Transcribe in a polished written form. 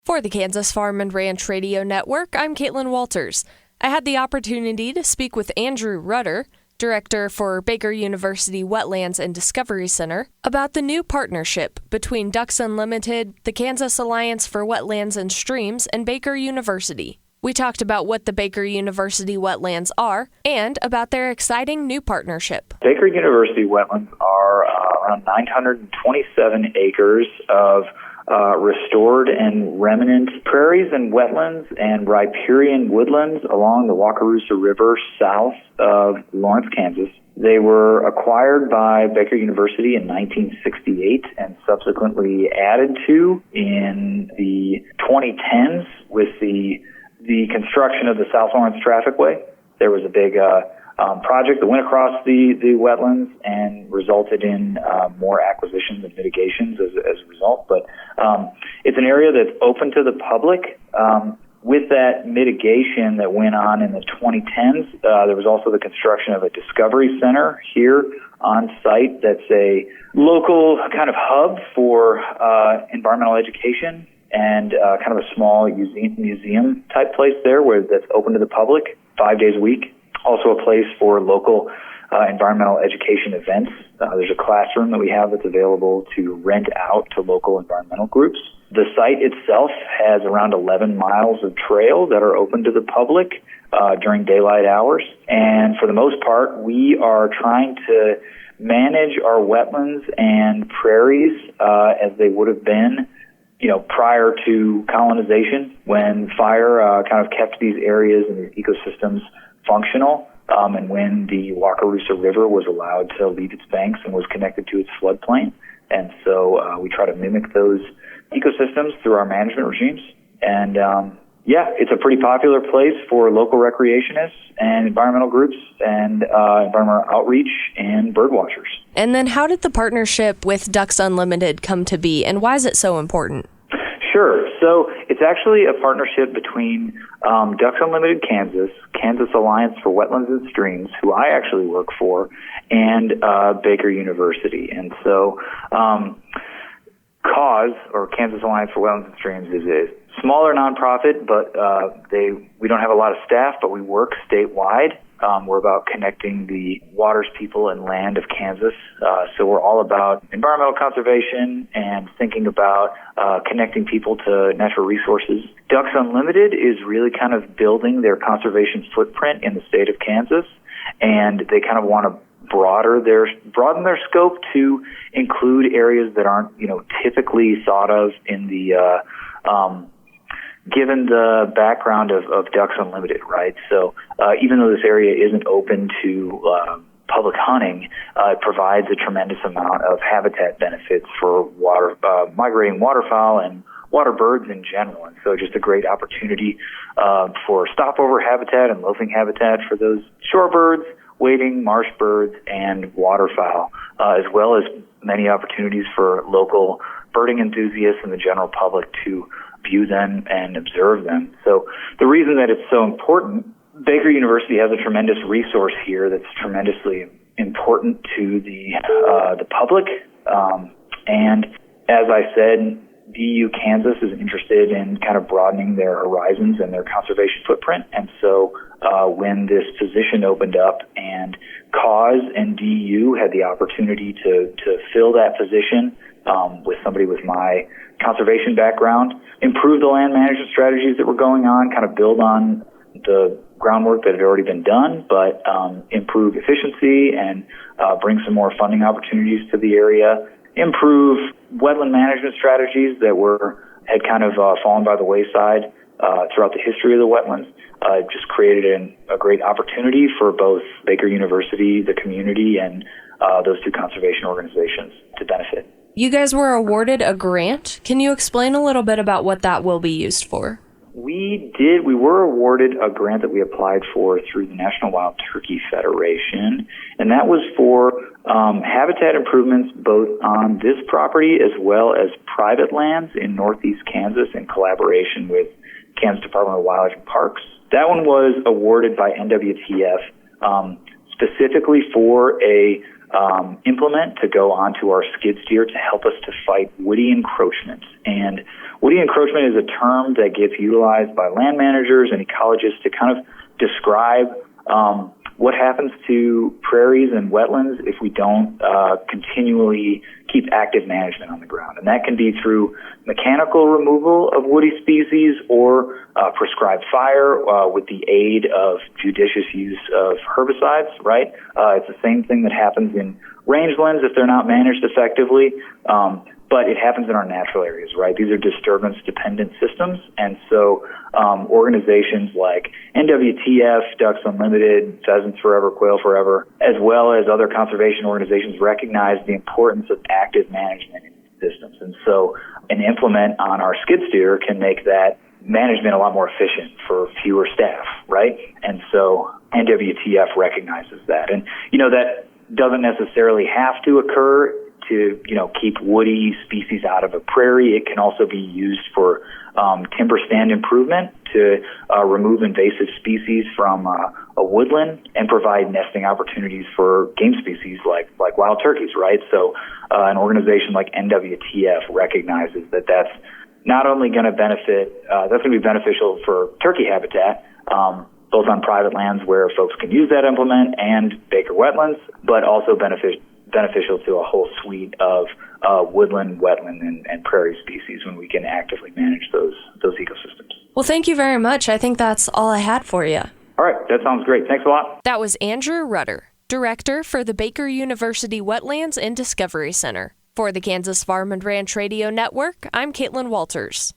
For the Kansas Farm and Ranch Radio Network, I'm Caitlin Walters. I had the opportunity to speak with Andrew Rutter, Director for Baker University Wetlands and Discovery Center, about the new partnership between Ducks Unlimited, the Kansas Alliance for Wetlands and Streams, and Baker University. We talked about what the Baker University wetlands are and about their exciting new partnership. Baker University wetlands are around 927 acres of restored and remnant prairies and wetlands and riparian woodlands along the Wakarusa River south of Lawrence, Kansas. They were acquired by Baker University in 1968 and subsequently added to in the 2010s with the construction of the South Lawrence Trafficway. There was a big project that went across the wetlands and resulted in more acquisitions and mitigations as a result. But it's an area that's open to the public. With that mitigation that went on in the 2010s, there was also the construction of a discovery center here on site that's a local kind of hub for environmental education and kind of a small museum type place there that's open to the public 5 days a week. Also a place for local environmental education events. There's a classroom that we have that's available to rent out to local environmental groups. The site itself has around 11 miles of trail that are open to the public during daylight hours. And for the most part, we are trying to manage our wetlands and prairies as they would have been prior to colonization, when fire kind of kept these areas and these ecosystems functional, and when the Wakarusa River was allowed to leave its banks and was connected to its floodplain. And so we try to mimic those ecosystems through our management regimes. And it's a pretty popular place for local recreationists and environmental groups and environmental outreach and bird watchers. And then how did the partnership with Ducks Unlimited come to be, and why is it so important? Sure. So it's actually a partnership between Ducks Unlimited Kansas Alliance for Wetlands and Streams, who I actually work for, and Baker University. And so KAWS, or Kansas Alliance for Wetlands and Streams, is a smaller nonprofit, but we don't have a lot of staff, but we work statewide. We're about connecting the waters people and land of Kansas. So we're all about environmental conservation and thinking about connecting people to natural resources. Ducks Unlimited is really kind of building their conservation footprint in the state of Kansas, and they kind of want to broaden their scope to include areas that aren't, typically thought of in the given the background of Ducks Unlimited, right? So even though this area isn't open to public hunting, it provides a tremendous amount of habitat benefits for migrating waterfowl and water birds in general. And so just a great opportunity for stopover habitat and loafing habitat for those shorebirds, wading, marsh birds, and waterfowl, as well as many opportunities for local birding enthusiasts and the general public to view them and observe them. So the reason that it's so important, Baker University has a tremendous resource here that's tremendously important to the public. And as I said, BU Kansas is interested in kind of broadening their horizons and their conservation footprint. And so when this position opened up and KAWS and DU had the opportunity to fill that position with somebody with my conservation background, improve the land management strategies that were going on, kind of build on the groundwork that had already been done, but improve efficiency and bring some more funding opportunities to the area, improve wetland management strategies that had kind of fallen by the wayside throughout the history of the wetlands. It just created a great opportunity for both Baker University, the community, and those two conservation organizations to benefit. You guys were awarded a grant. Can you explain a little bit about what that will be used for? We did. We were awarded a grant that we applied for through the National Wild Turkey Federation, and that was for habitat improvements both on this property as well as private lands in northeast Kansas in collaboration with Kansas Department of Wildlife and Parks. That one was awarded by NWTF specifically for a implement to go onto our skid steer to help us to fight woody encroachment. And woody encroachment is a term that gets utilized by land managers and ecologists to kind of describe what happens to prairies and wetlands if we don't continually keep active management on the ground. And that can be through mechanical removal of woody species or prescribed fire with the aid of judicious use of herbicides, right? It's the same thing that happens in rangelands if they're not managed effectively. But it happens in our natural areas, right? These are disturbance-dependent systems, and so organizations like NWTF, Ducks Unlimited, Pheasants Forever, Quail Forever, as well as other conservation organizations recognize the importance of active management in these systems. And so an implement on our skid steer can make that management a lot more efficient for fewer staff, right? And so NWTF recognizes that. And, that doesn't necessarily have to occur to, keep woody species out of a prairie. It can also be used for timber stand improvement to remove invasive species from a woodland and provide nesting opportunities for game species like wild turkeys, right? So an organization like NWTF recognizes that that's not only going to benefit, that's going to be beneficial for turkey habitat, both on private lands where folks can use that implement and Baker wetlands, but also beneficial to a whole suite of woodland, wetland, and prairie species when we can actively manage those ecosystems. Well, thank you very much. I think that's all I had for you. All right, that sounds great. Thanks a lot. That was Andrew Rutter, Director for the Baker University Wetlands and Discovery Center. For the Kansas Farm and Ranch Radio Network, I'm Caitlin Walters.